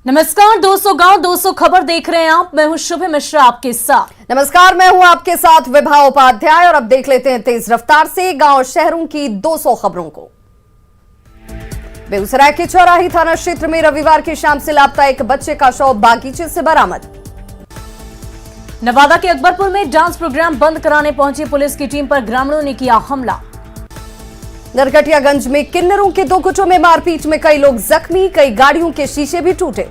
नमस्कार 200 गांव 200 खबर देख रहे हैं आप। मैं हूं शुभ मिश्रा आपके साथ। नमस्कार, मैं हूं आपके साथ विभा उपाध्याय और अब देख लेते हैं तेज रफ्तार से गांव शहरों की 200 खबरों को। बेगूसराय के चौराही थाना क्षेत्र में रविवार की शाम से लापता एक बच्चे का शव बागीचे से बरामद। नवादा के अकबरपुर में डांस प्रोग्राम बंद कराने पहुंची पुलिस की टीम पर ग्रामीणों ने किया हमला। नरकटियागंज में किन्नरों के 2 गुटों में मारपीट में कई लोग जख्मी, कई गाड़ियों के शीशे भी टूटे।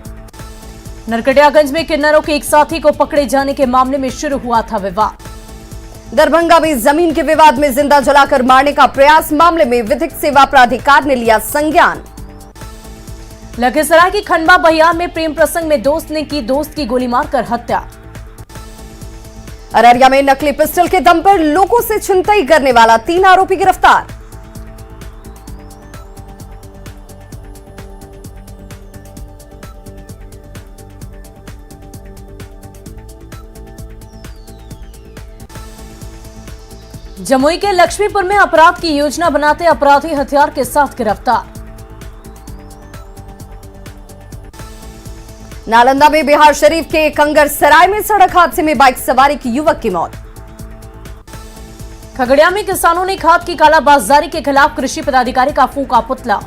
नरकटियागंज में किन्नरों के एक साथी को पकड़े जाने के मामले में शुरू हुआ था विवाद। दरभंगा में जमीन के विवाद में जिंदा जलाकर मारने का प्रयास, मामले में विधिक सेवा प्राधिकार ने लिया संज्ञान। लखीसराय की खंडवा बहियार में प्रेम प्रसंग में दोस्त ने की दोस्त की गोली मारकर हत्या। अररिया में नकली पिस्टल के दम पर लोगों से छिनतई करने वाला 3 आरोपी गिरफ्तार। जमुई के लक्ष्मीपुर में अपराध की योजना बनाते अपराधी हथियार के साथ गिरफ्तार। नालंदा में बिहार शरीफ के कंगर सराय में सड़क हादसे में बाइक सवार एक युवक की मौत। खगड़िया में किसानों ने खाद की कालाबाजारी के खिलाफ कृषि पदाधिकारी का फूंका पुतला।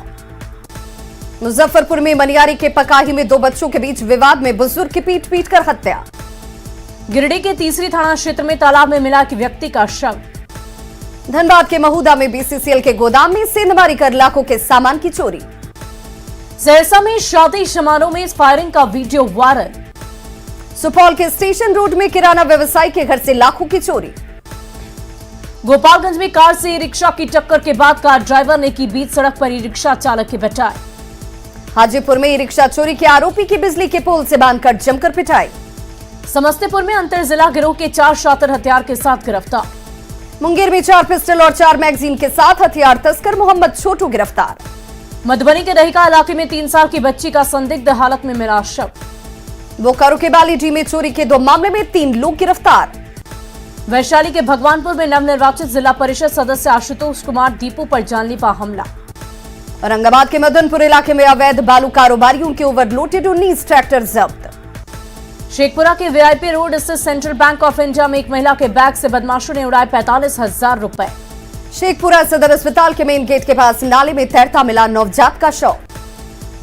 मुजफ्फरपुर में मनियारी के पकाही में 2 बच्चों के बीच विवाद में बुजुर्ग की पीट कर हत्या। गिरिडीह के तीसरी थाना क्षेत्र में तालाब में मिला एक व्यक्ति का शव। धनबाद के महूदा में बीसीसीएल के गोदाम में सेंधमारी कर लाखों के सामान की चोरी। सहरसा में शादी समारोह में फायरिंग का वीडियो वायरल। सुपौल के स्टेशन रोड में किराना व्यवसायी के घर से लाखों की चोरी। गोपालगंज में कार से रिक्शा की टक्कर के बाद कार ड्राइवर ने की बीच सड़क पर रिक्शा चालक की पिटाई। हाजीपुर में रिक्शा चोरी के आरोपी की बिजली के पोल से बांधकर जमकर पिटाई। समस्तीपुर में अंतर जिला गिरोह के 4 शातिर हथियार के साथ गिरफ्तार। मुंगेर में 4 पिस्टल और 4 मैगजीन के साथ हथियार तस्कर मोहम्मद छोटू गिरफ्तार। मधुबनी के रहिका इलाके में 3 साल की बच्ची का संदिग्ध हालत में मिला शव। बोकारो के बालीडीह में चोरी के 2 मामले में 3 लोग गिरफ्तार। वैशाली के भगवानपुर में नवनिर्वाचित जिला परिषद सदस्य आशुतोष कुमार दीपू पर जानलेवा हमला। औरंगाबाद के मदनपुर इलाके में अवैध बालू कारोबारियों के ओवरलोडेड 19 ट्रैक्टर जब्त। शेखपुरा के वीआईपी रोड स्थित सेंट्रल बैंक ऑफ इंडिया में एक महिला के बैग से बदमाशों ने उड़ाए 45,000 रुपए। शेखपुरा सदर अस्पताल के मेन गेट के पास नाले में तैरता मिला नवजात का शव।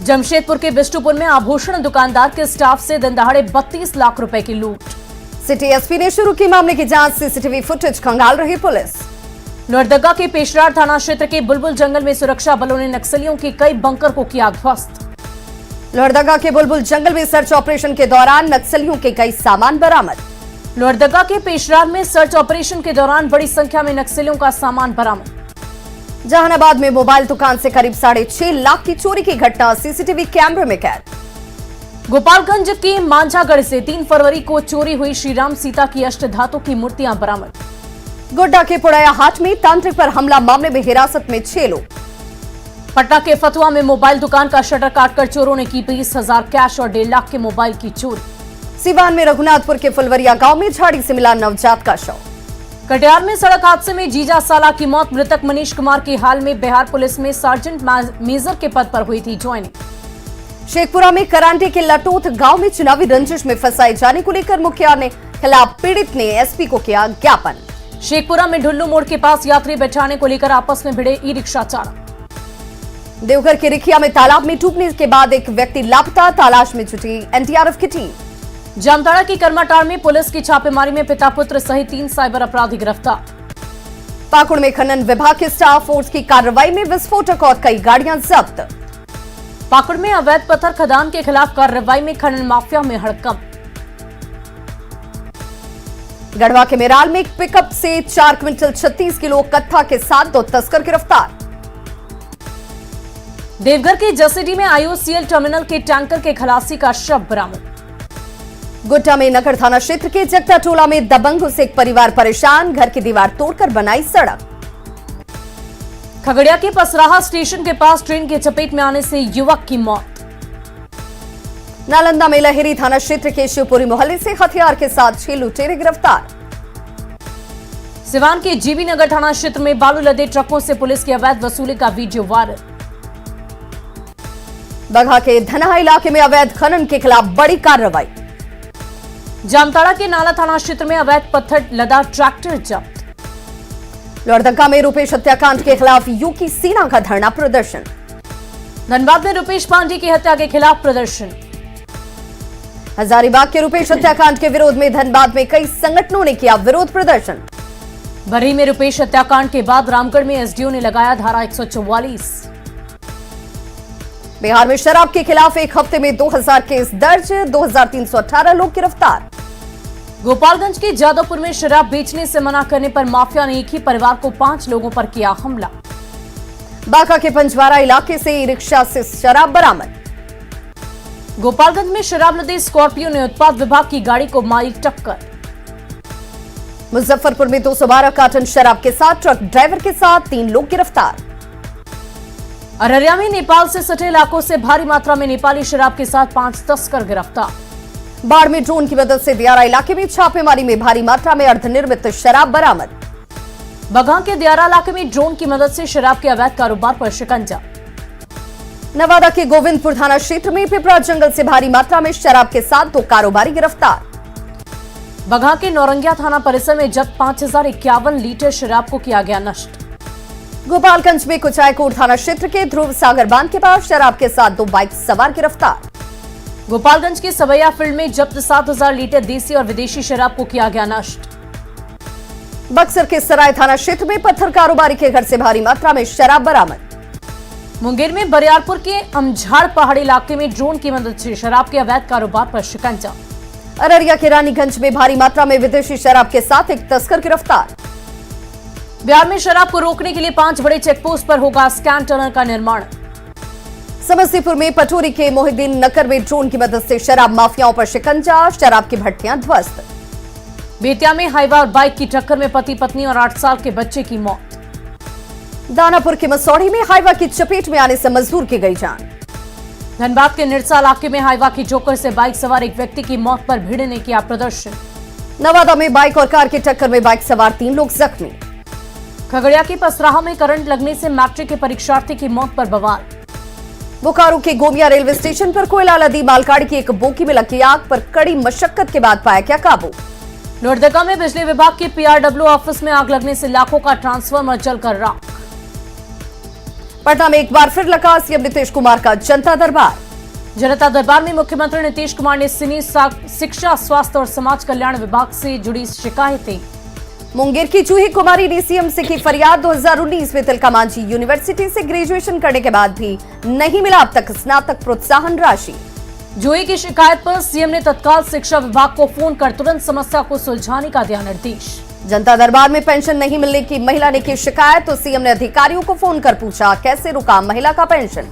जमशेदपुर के बिष्टुपुर में आभूषण दुकानदार के स्टाफ से दिन दहाड़े 32 लाख रुपए की लूट। सिटी एसपी ने शुरू की मामले की जांच, सीसीटीवी फुटेज खंगाल रही पुलिस। लोहरदगा के पेशरार थाना क्षेत्र के बुलबुल जंगल में सुरक्षा बलों ने नक्सलियों के कई बंकर को किया ध्वस्त। लोहरदगा के बुलबुल जंगल में सर्च ऑपरेशन के दौरान नक्सलियों के कई सामान बरामद। लोहरदगा के पेशरार में सर्च ऑपरेशन के दौरान बड़ी संख्या में नक्सलियों का सामान बरामद। जहानाबाद में मोबाइल दुकान से करीब 6.5 लाख की चोरी की घटना सीसीटीवी कैमरे में कैद। गोपालगंज के मांझागढ़ से 3 फरवरी को चोरी हुई श्रीराम सीता की अष्टधातु की मूर्तियां बरामद। गोड्डा के पुड़ैया हाट में तांत्रिक पर हमला मामले में हिरासत में 6 लोग। पटना के फतुहा में मोबाइल दुकान का शटर काटकर चोरों ने की 20,000 कैश और 1.5 लाख के मोबाइल की चोरी। सीवान में रघुनाथपुर के फुलवरिया गांव में झाड़ी से मिला नवजात का शव। कटिहार में सड़क हादसे में जीजा साला की मौत। मृतक मनीष कुमार की हाल में बिहार पुलिस में सार्जेंट मेजर के पद पर हुई थी ज्वाइनिंग। शेखपुरा में करांटे के लटोथ गांव में चुनावी रंजिश में फंसाए जाने को लेकर मुखिया ने खिलाफ पीड़ित ने एसपी को किया ज्ञापन। शेखपुरा में ढुल्लू मोड़ के पास यात्री बैठाने को लेकर आपस में भिड़े ई रिक्शा चालक। देवघर के रिखिया में तालाब में डूबने के बाद एक व्यक्ति लापता, तलाश में जुटी एनडीआरएफ की टीम। जामताड़ा की कर्माटार में पुलिस की छापेमारी में पिता पुत्र सहित 3 साइबर अपराधी गिरफ्तार। पाकुड़ में खनन विभाग के स्टाफ फोर्स की कार्रवाई में विस्फोटक और कई गाड़ियां जब्त। पाकुड़ में अवैध पत्थर खदान के खिलाफ कार्रवाई में खनन माफिया में हड़कंप। गढ़वा के मेराल में एक पिकअप से 4 क्विंटल 36 किलो कत्था के साथ 2 तस्कर गिरफ्तार। देवघर के जसीडीह में आईओसीएल टर्मिनल के टैंकर के खलासी का शव बरामद। गोड्डा में नगर थाना क्षेत्र के जगता टोला में दबंगों से एक परिवार परेशान, घर की दीवार तोड़कर बनाई सड़क। खगड़िया के पसराहा स्टेशन के पास ट्रेन की चपेट में आने से युवक की मौत। नालंदा में लहेरी थाना क्षेत्र के शिवपुरी मोहल्ले से हथियार के साथ 6 लुटेरे गिरफ्तार। सिवान के जीबी नगर थाना क्षेत्र में बालू लदे ट्रकों से पुलिस की अवैध वसूली का वीडियो वायरल। बगहा के धनहा इलाके में अवैध खनन के खिलाफ बड़ी कार्रवाई। जामताड़ा के नाला थाना क्षेत्र में अवैध पत्थर लदा ट्रैक्टर जब्त। लोहरदगा में रुपेश हत्याकांड के खिलाफ यूकी सेना का धरना प्रदर्शन। धनबाद में रुपेश पांडे की हत्या के खिलाफ प्रदर्शन। हजारीबाग के रुपेश हत्याकांड के विरोध में धनबाद में कई संगठनों ने किया विरोध प्रदर्शन। बर्री में रुपेश हत्याकांड के बाद रामगढ़ में एसडीओ ने लगाया धारा 144। बिहार में शराब के खिलाफ एक हफ्ते में 2000 केस दर्ज, 2318 लोग गिरफ्तार। गोपालगंज के जादवपुर में शराब बेचने से मना करने पर माफिया ने एक ही परिवार को 5 लोगों पर किया हमला। बांका के पंजवारा इलाके से ई रिक्शा से शराब बरामद। गोपालगंज में शराब लदे स्कॉर्पियो ने उत्पाद विभाग की गाड़ी को मारी टक्कर। मुजफ्फरपुर में 212 कार्टन शराब के साथ ट्रक ड्राइवर के साथ 3 लोग गिरफ्तार। अररिया में नेपाल से सटे इलाकों से भारी मात्रा में नेपाली शराब के साथ 5 तस्कर गिरफ्तार। बाढ़ में ड्रोन की मदद से दियारा इलाके में छापेमारी में भारी मात्रा में अर्धनिर्मित शराब बरामद। बगहा के दियारा इलाके में ड्रोन की मदद से शराब के अवैध कारोबार पर शिकंजा। नवादा के गोविंदपुर थाना क्षेत्र में पिपरा जंगल से भारी मात्रा में शराब के साथ 2 कारोबारी गिरफ्तार। बगहा के नौरंगिया थाना परिसर में जब्त 5051 लीटर शराब को किया गया नष्ट। गोपालगंज में कुचायकोट थाना क्षेत्र के ध्रुव सागर बांध के पास शराब के साथ 2 बाइक सवार गिरफ्तार। गोपालगंज के सवैया फील्ड में जब्त 7000 लीटर देसी और विदेशी शराब को किया गया नष्ट। बक्सर के सराय थाना क्षेत्र में पत्थर कारोबारी के घर से भारी मात्रा में शराब बरामद। मुंगेर में बरियारपुर के अमझाड़ पहाड़ी इलाके में ड्रोन की मदद से शराब के अवैध कारोबार पर शिकंजा। अररिया के रानीगंज में भारी मात्रा में विदेशी शराब के साथ एक तस्कर गिरफ्तार। बिहार में शराब को रोकने के लिए 5 बड़े चेकपोस्ट पर होगा स्कैन टनल का निर्माण। समस्तीपुर में पटोरी के मोहिद्दीन नगर में ड्रोन की मदद से शराब माफियाओं पर शिकंजा, शराब की भट्टियां ध्वस्त। बेतिया में हाईवा और बाइक की टक्कर में पति पत्नी और 8 साल के बच्चे की मौत। दानापुर के मसौढ़ी में हाईवा की चपेट में आने से मजदूर की गई जान। धनबाद के निरसा इलाके में हाईवा की ठोकर से बाइक सवार एक व्यक्ति की मौत पर भीड़ ने किया प्रदर्शन। नवादा में बाइक और कार की टक्कर में बाइक सवार 3 लोग जख्मी। खगड़िया के पसराहा में करंट लगने से मैट्रिक के परीक्षार्थी की मौत पर बवाल। बोकारो के गोमिया रेलवे स्टेशन पर कोयला लदी मालगाड़ी की एक बोगी में लगी आग पर कड़ी मशक्कत के बाद पाया गया काबू। लोहरदगा में बिजली विभाग के पीआरडब्ल्यू ऑफिस में आग लगने से लाखों का ट्रांसफार्मर जलकर राख। पटना में एक बार फिर लगा सीएम नीतीश कुमार का जनता दरबार। जनता दरबार में मुख्यमंत्री नीतीश कुमार ने सिनी शिक्षा, स्वास्थ्य और समाज कल्याण विभाग से जुड़ी शिकायतें। मुंगेर की जूही कुमारी ने सीएम से की फरियाद। 2019 में तिलका मांझी यूनिवर्सिटी से ग्रेजुएशन करने के बाद भी नहीं मिला अब तक स्नातक प्रोत्साहन राशि। जूही की शिकायत पर सीएम ने तत्काल शिक्षा विभाग को फोन कर तुरंत समस्या को सुलझाने का दिया निर्देश। जनता दरबार में पेंशन नहीं मिलने की महिला ने की शिकायत तो सीएम ने अधिकारियों को फोन कर पूछा कैसे रुका महिला का पेंशन।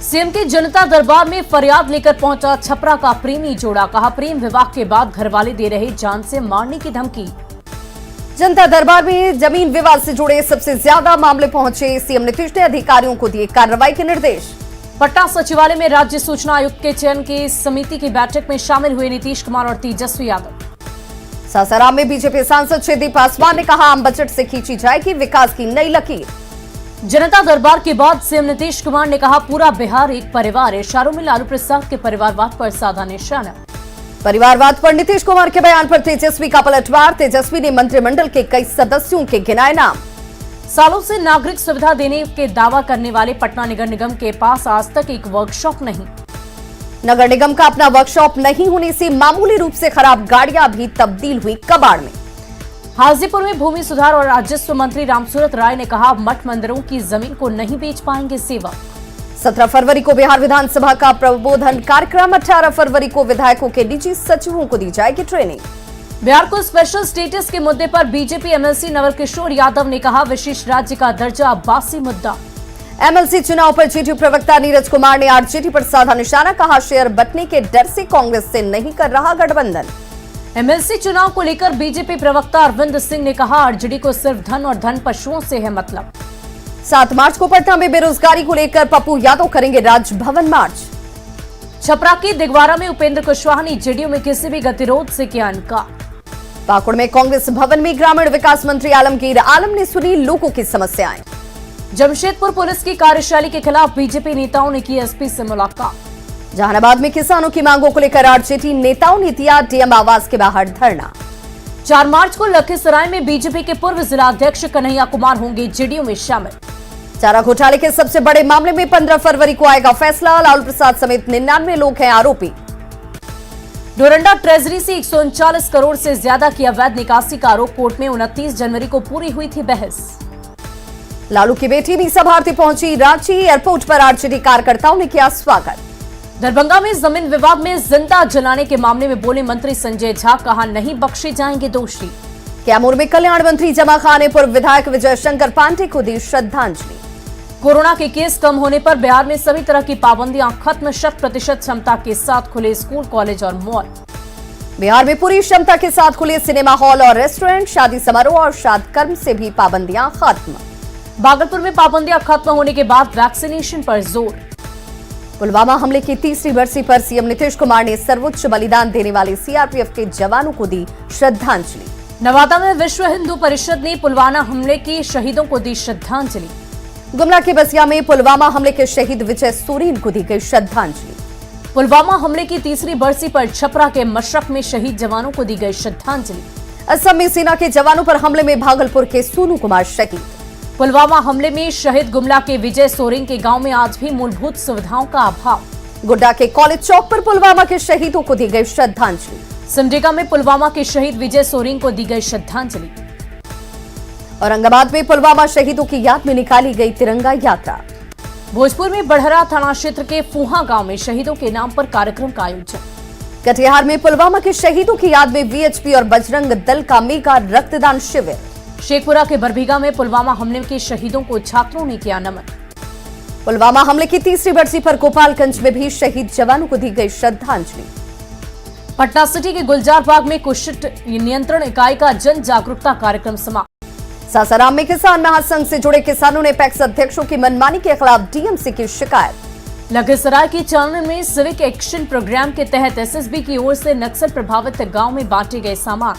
सीएम के जनता दरबार में फरियाद लेकर पहुंचा छपरा का प्रेमी जोड़ा। कहा प्रेम विवाह के बाद घरवाले दे रहे जान से मारने की धमकी। जनता दरबार में जमीन विवाद से जुड़े सबसे ज्यादा मामले पहुंचे। सीएम नीतीश ने अधिकारियों को दिए कार्रवाई के निर्देश। पटना सचिवालय में राज्य सूचना आयुक्त के चयन की समिति की बैठक में शामिल हुए नीतीश कुमार और तेजस्वी यादव। सासाराम में बीजेपी सांसद श्रीदीप पासवान ने कहा आम बजट से खींची जाएगी विकास की नई लकीर। जनता दरबार के बाद सीएम नीतीश कुमार ने कहा पूरा बिहार एक परिवार है। इशारों में लालू प्रसाद के परिवारवाद पर साधा निशाना। परिवारवाद पर नीतीश कुमार के बयान पर तेजस्वी का पलटवार। तेजस्वी ने मंत्रिमंडल के कई सदस्यों के गिनाए नाम। सालों से नागरिक सुविधा देने के दावा करने वाले पटना नगर निगम के पास आज तक एक वर्कशॉप नहीं। नगर निगम का अपना वर्कशॉप नहीं होने से मामूली रूप से खराब गाड़ियां भी तब्दील हुई कबाड़ में। हाजीपुर में भूमि सुधार और राजस्व मंत्री रामसूरत राय ने कहा मठ मंदिरों की जमीन को नहीं बेच पाएंगे सेवक। 17 फरवरी को बिहार विधानसभा का प्रबोधन कार्यक्रम। 18 फरवरी को विधायकों के निजी सचिवों को दी जाएगी ट्रेनिंग। बिहार को स्पेशल स्टेटस के मुद्दे पर बीजेपी एमएलसी नवल किशोर यादव ने कहा विशेष राज्य का दर्जा बासी मुद्दा। एमएलसी चुनाव पर जेडीयू प्रवक्ता नीरज कुमार ने आरजेडी पर साधा निशाना। कहा शेयर बंटने के डर से कांग्रेस से नहीं कर रहा गठबंधन। एमएलसी चुनाव को लेकर बीजेपी प्रवक्ता अरविंद सिंह ने कहा आरजेडी को सिर्फ धन और धन पशुओं से है मतलब। 7 मार्च को पटना में बेरोजगारी को लेकर पप्पू यादव करेंगे राजभवन मार्च। छपरा की दिगवारा में उपेंद्र कुशवाहा ने जेडीयू में किसी भी गतिरोध से किया इनकार। पाकुड़ में कांग्रेस भवन में ग्रामीण विकास मंत्री आलमगीर आलम ने सुनी लोगों की समस्याएं। जमशेदपुर पुलिस की कार्यशैली के खिलाफ बीजेपी नेताओं ने की एसपी से मुलाकात। जहानाबाद में किसानों की मांगों को लेकर आरजेडी नेताओं ने दिया डीएम आवास के बाहर धरना। 4 मार्च को लखीसराय में बीजेपी के पूर्व जिलाध्यक्ष कन्हैया कुमार होंगे जेडीयू में शामिल। चारा घोटाले के सबसे बड़े मामले में 15 फरवरी को आएगा फैसला। लालू प्रसाद समेत 99 लोग हैं आरोपी। डोरंडा ट्रेजरी से 139 करोड़ से ज्यादा की अवैध निकासी का आरोप कोर्ट में 29 जनवरी को पूरी हुई थी बहस। लालू की बेटी मीसा भारती पहुंची रांची। एयरपोर्ट पर आरजेडी कार्यकर्ताओं ने किया स्वागत। दरभंगा में जमीन विवाद में जिंदा जलाने के मामले में बोले मंत्री संजय झा, कहा नहीं बख्शे जाएंगे दोषी। कैमूर में कल्याण मंत्री जमा खान ने पूर्व विधायक विजय शंकर पांडे को दी श्रद्धांजलि। कोरोना के केस कम होने पर बिहार में सभी तरह की पाबंदियां खत्म। 100% क्षमता के साथ खुले स्कूल, कॉलेज और मॉल। बिहार में पूरी क्षमता के साथ खुले सिनेमा हॉल और रेस्टोरेंट। शादी समारोह और श्राद्धकर्म से भी पाबंदियां खत्म। भागलपुर में पाबंदियां खत्म होने के बाद वैक्सीनेशन पर जोर। पुलवामा हमले की तीसरी बरसी पर सीएम नीतीश कुमार ने सर्वोच्च बलिदान देने वाले सीआरपीएफ के जवानों को दी श्रद्धांजलि। नवादा में विश्व हिंदू परिषद ने पुलवामा हमले के शहीदों को दी श्रद्धांजलि। गुमला के बसिया में पुलवामा हमले के शहीद विजय सोरेन को दी गई श्रद्धांजलि। पुलवामा हमले की तीसरी बरसी पर छपरा के मशरक में शहीद जवानों को दी गई श्रद्धांजलि। असम में सेना के जवानों पर हमले में भागलपुर के सोनू कुमार शहीद। पुलवामा हमले में शहीद गुमला के विजय सोरेन के गांव में आज भी मूलभूत सुविधाओं का अभाव। गोड्डा के कॉलेज चौक पर पुलवामा के शहीदों को दी गई श्रद्धांजलि। सिमडेगा में पुलवामा के शहीद विजय सोरेन को दी गई श्रद्धांजलि। औरंगाबाद में पुलवामा शहीदों की याद में निकाली गई तिरंगा यात्रा। भोजपुर में बढ़रा थाना क्षेत्र के फूहा गांव में शहीदों के नाम पर कार्यक्रम का आयोजन। कटिहार में पुलवामा के शहीदों की याद में वीएचपी और बजरंग दल का मेगा रक्तदान शिविर। शेखपुरा के बरबीघा में पुलवामा हमले के शहीदों को छात्रों ने किया नमन। पुलवामा हमले की तीसरी बरसी पर गोपालगंज में भी शहीद जवानों को दी गई श्रद्धांजलि। पटना सिटी के गुलजार बाग में कुष्ठ नियंत्रण इकाई का जन जागरूकता कार्यक्रम समाप्त। सासाराम में किसान महासंघ से जुड़े किसानों ने पैक्स अध्यक्षों की मनमानी के खिलाफ डीएम से की शिकायत। लखीसराय की चालन में सिविक एक्शन प्रोग्राम के तहत एसएसबी की ओर से नक्सल प्रभावित गांव में बांटे गए सामान।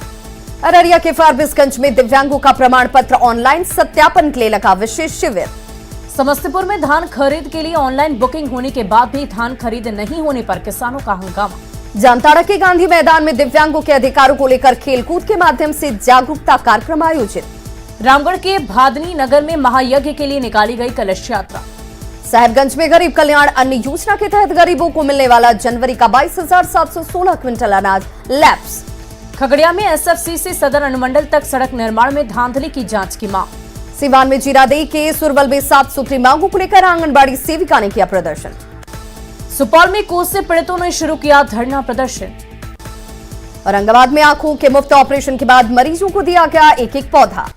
अररिया के फारबिसगंज में दिव्यांगों का प्रमाण पत्र ऑनलाइन सत्यापन के लिए लगा विशेष शिविर। समस्तीपुर में धान खरीद के लिए ऑनलाइन बुकिंग होने के बाद भी धान खरीद नहीं होने पर किसानों का हंगामा। जामताड़ा के गांधी मैदान में दिव्यांगों के अधिकारों को लेकर खेलकूद के माध्यम से जागरूकता कार्यक्रम आयोजित। रामगढ़ के भादनी नगर में महायज्ञ के लिए निकाली गई कलश यात्रा। साहेबगंज में गरीब कल्याण अन्न योजना के तहत गरीबों को मिलने वाला जनवरी का 22,716 क्विंटल अनाज लैप्स। खगड़िया में एसएफसी से सदर अनुमंडल तक सड़क निर्माण में धांधली की जांच की मांग। सीवान में जीरादेई के सुरवल में 7 सूत्री मांगों को लेकर आंगनबाड़ी सेविका ने किया प्रदर्शन। सुपौल में कोस से पीड़ितों ने शुरू किया धरना प्रदर्शन। औरंगाबाद में आंखों के मुफ्त ऑपरेशन के बाद मरीजों को दिया गया एक पौधा।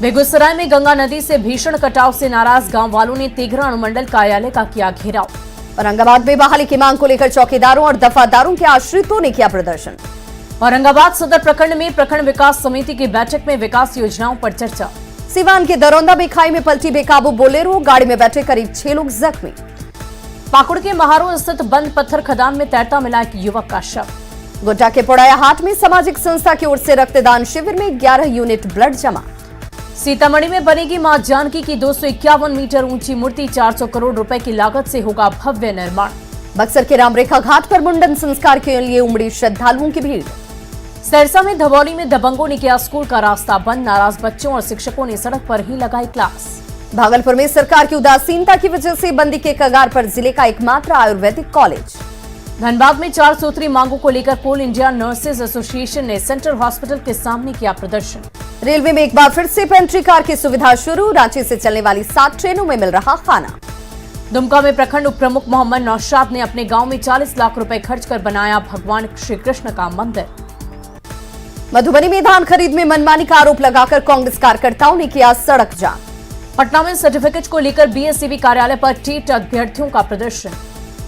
बेगूसराय में गंगा नदी से भीषण कटाव से नाराज गांव वालों ने तेघरा अनुमंडल कार्यालय का किया घेराव। औरंगाबाद में बहाली की मांग को लेकर चौकीदारों और दफादारों के आश्रितों ने किया प्रदर्शन। औरंगाबाद सदर प्रखंड में प्रखंड विकास समिति की बैठक में विकास योजनाओं पर चर्चा। सीवान के दरौंदा में खाई में पलटी बेकाबू बोलेरो, गाड़ी में बैठे करीब 6 लोग जख्मी। पाकुड़ के महारो स्थित बंद पत्थर खदान में तैरता मिला एक युवक का शव। गोड्डा के पोड़ाया हाट में सामाजिक संस्था की ओर से रक्तदान शिविर में 11 यूनिट ब्लड जमा। सीतामढ़ी में बनेगी मां जानकी की 251 मीटर ऊंची मूर्ति। 400 करोड़ रुपए की लागत से होगा भव्य निर्माण। बक्सर के रामरेखा घाट पर मुंडन संस्कार के लिए उमड़ी श्रद्धालुओं की भीड़। सरसा में धवौली में दबंगों ने किया स्कूल का रास्ता बंद। नाराज बच्चों और शिक्षकों ने सड़क पर ही लगाई क्लास। भागलपुर में सरकार की उदासीनता की वजह से बंदी के कगार पर जिले का एकमात्र आयुर्वेदिक कॉलेज। धनबाद में 4 सूत्री मांगों को लेकर कोल इंडिया नर्सेज एसोसिएशन ने सेंट्रल हॉस्पिटल के सामने किया प्रदर्शन। रेलवे में एक बार फिर से पेंट्री कार की सुविधा शुरू। रांची से चलने वाली 7 ट्रेनों में मिल रहा खाना। दुमका में प्रखंड उप प्रमुख मोहम्मद नौशाद ने अपने गांव में 40 लाख रुपए खर्च कर बनाया भगवान श्री कृष्ण का मंदिर। मधुबनी में धान खरीद में मनमानी का आरोप लगाकर कांग्रेस कार्यकर्ताओं ने किया सड़क जाम। पटना में सर्टिफिकेट को लेकर बीएसईबी कार्यालय पर टीट अभ्यर्थियों का प्रदर्शन।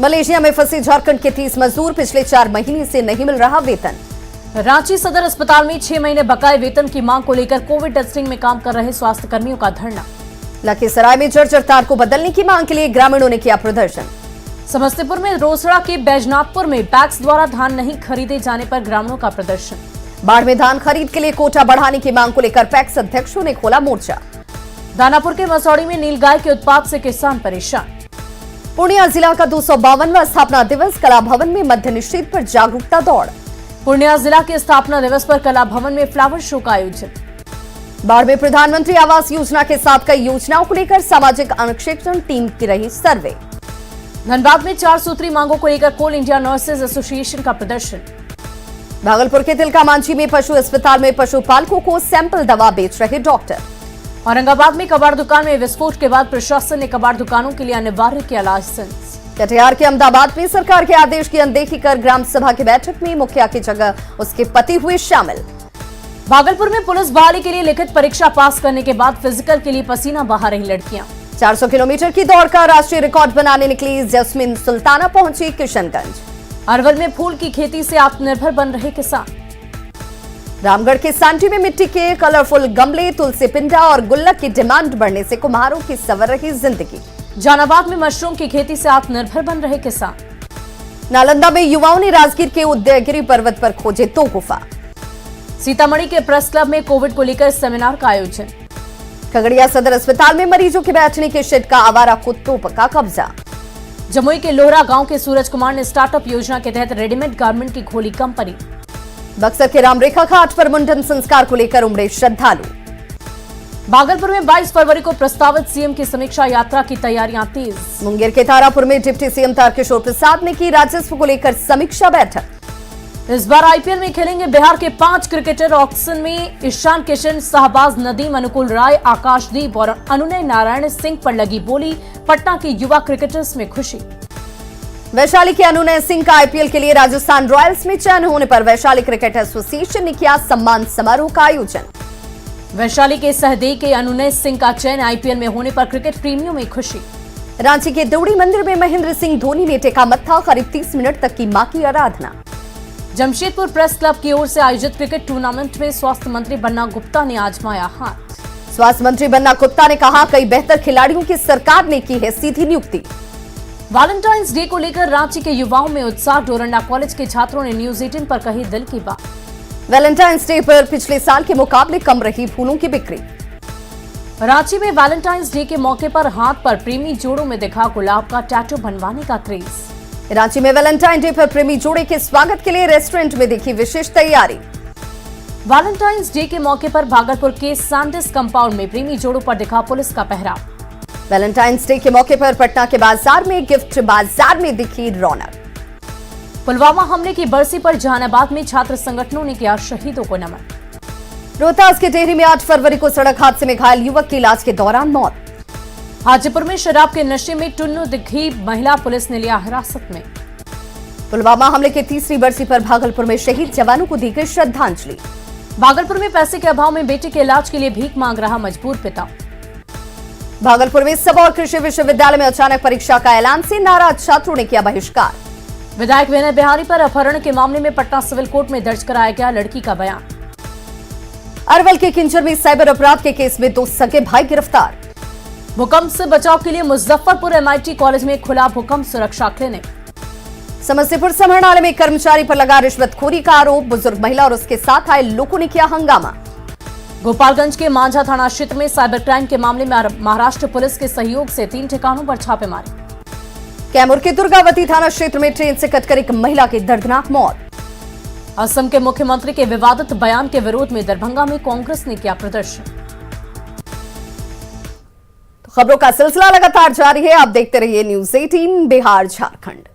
मलेशिया में फंसे झारखंड के 30 मजदूर, पिछले 4 महीने से नहीं मिल रहा वेतन। रांची सदर अस्पताल में 6 महीने बकाए वेतन की मांग को लेकर कोविड टेस्टिंग में काम कर रहे स्वास्थ्य कर्मियों का धरना। लखीसराय में जर्जर तार को बदलने की मांग के लिए ग्रामीणों ने किया प्रदर्शन। समस्तीपुर में रोसड़ा के बैजनाथपुर में पैक्स द्वारा धान नहीं खरीदे जाने पर ग्रामीणों का प्रदर्शन। बाढ़ में धान खरीद के लिए कोटा बढ़ाने की मांग को लेकर पैक्स अध्यक्षों ने खोला मोर्चा। दानापुर के मसौड़ी में नीलगाय के उत्पात से किसान परेशान। पूर्णिया जिला का 252वां स्थापना दिवस, कला भवन में मद्य निषेध पर जागरूकता दौड़। पूर्णिया जिला के स्थापना दिवस पर कला भवन में फ्लावर शो का आयोजन। बाढ़ में प्रधानमंत्री आवास योजना के साथ कई योजनाओं को लेकर सामाजिक अनुक्षेपण टीम की रही सर्वे। धनबाद में 4 सूत्री मांगों को लेकर कोल इंडिया नर्सेज एसोसिएशन का प्रदर्शन। भागलपुर के तिलकामांझी में पशु अस्पताल में पशुपालकों को सैंपल दवा बेच रहे डॉक्टर। औरंगाबाद में कबाड़ दुकान में विस्फोट के बाद प्रशासन ने कबाड़ दुकानों के लिए अनिवार्य किया लाइसेंस। कटिहार के अहमदाबाद में सरकार के आदेश की अनदेखी कर ग्राम सभा की बैठक में मुखिया की जगह उसके पति हुए शामिल। भागलपुर में पुलिस बहाली के लिए लिखित परीक्षा पास करने के बाद फिजिकल के लिए पसीना बहा रही लड़कियां। 400 किलोमीटर की दौड़ का राष्ट्रीय रिकॉर्ड बनाने निकली जैस्मिन सुल्ताना पहुंची किशनगंज। अरवल में फूल की खेती से आत्मनिर्भर बन रहे किसान। रामगढ़ के सांटी में मिट्टी के कलरफुल गमले, तुलसी पिंडा और गुल्लक की डिमांड बढ़ने से कुम्हारों की संवर रही जिंदगी। जहानाबाद में मशरूम की खेती से आत्मनिर्भर बन रहे किसान। नालंदा में युवाओं ने राजगीर के उदयगिरी पर्वत पर खोजे 2 गुफा। सीतामढ़ी के प्रेस क्लब में कोविड को लेकर सेमिनार का आयोजन। खगड़िया सदर अस्पताल में मरीजों के बैठने के शेड का आवारा कुत्तों का कब्जा। जमुई के लोहरा गांव के सूरज कुमार ने स्टार्टअप योजना के तहत रेडीमेड गारमेंट की खोली कंपनी। बक्सर के रामरेखा घाट पर मुंडन संस्कार को लेकर उमड़े श्रद्धालु। भागलपुर में 22 फरवरी को प्रस्तावित सीएम की समीक्षा यात्रा की तैयारियां तेज। मुंगेर के तारापुर में डिप्टी सीएम तारकिशोर प्रसाद ने की राजस्व को लेकर समीक्षा बैठक। इस बार आईपीएल में खेलेंगे बिहार के 5 क्रिकेटर। ऑक्शन में ईशान किशन, शाहबाज नदीम, अनुकूल राय, आकाशदीप और अनुनय नारायण सिंह पर लगी बोली। पटना के युवा क्रिकेटर्स में खुशी। वैशाली के अनुनय सिंह का आईपीएल के लिए राजस्थान रॉयल्स में चयन होने पर वैशाली क्रिकेट एसोसिएशन ने किया सम्मान समारोह का आयोजन। वैशाली के सहदेई के अनुनय सिंह का चयन आईपीएल में होने पर क्रिकेट प्रेमियों में खुशी। रांची के देवड़ी मंदिर में महेंद्र सिंह धोनी ने टेका मत्था, करीब 30 मिनट तक की मां की आराधना। जमशेदपुर प्रेस क्लब की ओर से आयोजित क्रिकेट टूर्नामेंट में स्वास्थ्य मंत्री बन्ना गुप्ता ने आजमाया हाथ। स्वास्थ्य मंत्री बन्ना गुप्ता ने कहा, कई बेहतर खिलाड़ियों की सरकार ने की है सीधी नियुक्ति। वैलेंटाइंस डे को लेकर रांची के युवाओं में उत्साह। डोरंडा कॉलेज के छात्रों ने न्यूज 18 पर कही दिल की बात। वैलेंटाइंस डे पर पिछले साल के मुकाबले कम रही फूलों की बिक्री। रांची में वैलेंटाइंस डे के मौके पर हाथ पर प्रेमी जोड़ों में दिखा गुलाब का टैटू बनवाने का क्रेज। रांची में वैलेंटाइन डे पर प्रेमी जोड़े के स्वागत के लिए रेस्टोरेंट में देखी विशेष तैयारी। वैलेंटाइंस डे के मौके पर भागलपुर के सैंडिस कंपाउंड में प्रेमी जोड़ों पर दिखा पुलिस का पहरा। वैलेंटाइंस डे के मौके पर पटना के बाजार में गिफ्ट बाजार में दिखी रौनक। पुलवामा हमले की बरसी पर जहानाबाद में छात्र संगठनों ने किया शहीदों को नमन। रोहतास के टेहरी में 8 फरवरी को सड़क हादसे में घायल युवक की इलाज के दौरान मौत। हाजीपुर में शराब के नशे में टुन्नू दिखी महिला, पुलिस ने लिया हिरासत में। पुलवामा हमले की 3री बरसी पर भागलपुर में शहीद जवानों को दी गई श्रद्धांजलि। भागलपुर में पैसे के अभाव में बेटे के इलाज के लिए भीख मांग रहा मजबूर पिता। भागलपुर में सब और कृषि विश्वविद्यालय में अचानक परीक्षा का ऐलान से नाराज छात्रों ने किया बहिष्कार। विधायक विनय बिहारी पर अपहरण के मामले में पटना सिविल कोर्ट में दर्ज कराया गया लड़की का बयान। अरवल के किंचर में साइबर अपराध के केस में 2 सगे भाई गिरफ्तार। भूकंप से बचाव के लिए मुजफ्फरपुर एमआईटी कॉलेज में खुला भूकंप सुरक्षा क्लिनिक। समस्तीपुर समाहरणालय में कर्मचारी पर लगा रिश्वतखोरी का आरोप, बुजुर्ग महिला और उसके साथ आए लोगों ने किया हंगामा। गोपालगंज के मांझा थाना क्षेत्र में साइबर क्राइम के मामले में महाराष्ट्र पुलिस के सहयोग से 3 ठिकानों पर छापेमारी। कैमूर के दुर्गावती थाना क्षेत्र में ट्रेन से कटकर एक महिला की दर्दनाक मौत। असम के मुख्यमंत्री के विवादित बयान के विरोध में दरभंगा में कांग्रेस ने किया प्रदर्शन। खबरों का सिलसिला लगातार जारी है, आप देखते रहिए न्यूज 18 बिहार झारखंड।